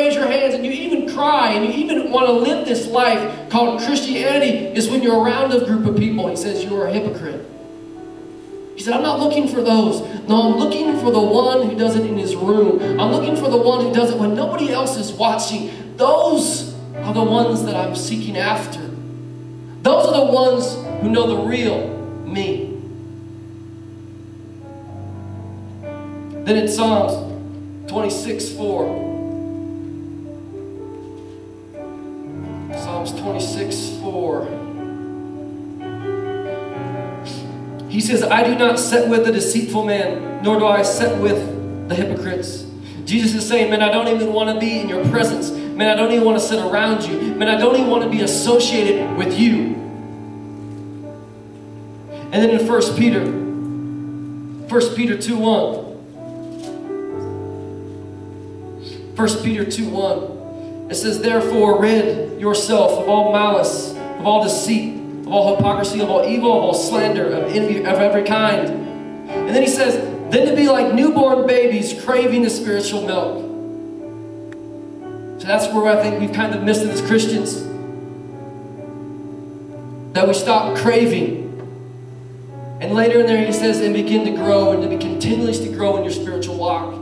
raise your hands and you even cry and you even want to live this life called Christianity is when you're around a group of people. He says you are a hypocrite. He said, I'm not looking for those. No, I'm looking for the one who does it in his room. I'm looking for the one who does it when nobody else is watching. Those are the ones that I'm seeking after. Those are the ones who know the real me. Then in Psalms 26:4. Psalms 26:4. He says, I do not sit with the deceitful man, nor do I sit with the hypocrites. Jesus is saying, man, I don't even want to be in your presence. Man, I don't even want to sit around you. Man, I don't even want to be associated with you. And then in 1 Peter 2:1. 1 Peter 2:1. It says, therefore rid yourself of all malice, of all deceit, of all hypocrisy, of all evil, of all slander, of envy, of every kind. And then he says, then to be like newborn babies craving the spiritual milk. So that's where I think we've kind of missed it as Christians. That we stop craving. And later in there he says, and begin to grow and to be continuously to grow in your spiritual walk.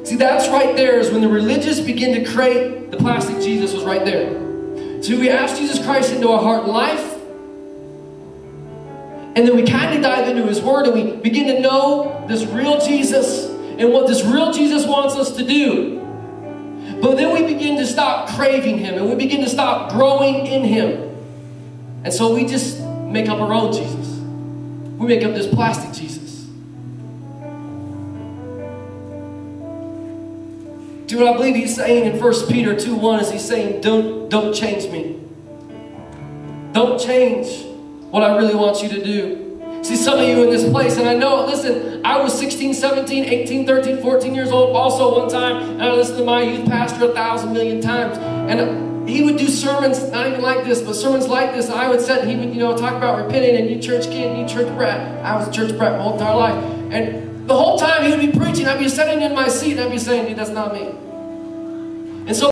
See, that's right there is when the religious begin to create the plastic Jesus was right there. So we ask Jesus Christ into our heart and life. And then we kind of dive into his word and we begin to know this real Jesus and what this real Jesus wants us to do. But then we begin to stop craving him and we begin to stop growing in him. And so we just make up our own Jesus. We make up this plastic Jesus. Do what I believe he's saying in 1 Peter 2:1 is he's saying, don't change me. Don't change what I really want you to do. See, some of you in this place, and I know, listen, I was 16, 17, 18, 13, 14 years old also one time, and I listened to my youth pastor 1,000 million times. And he would do sermons, not even like this, but sermons like this, and I would sit and he would, talk about repenting, and you church kid, and you church brat. I was a church brat my whole entire life. And the whole time he would be preaching, I'd be sitting in my seat, and I'd be saying, dude, that's not me.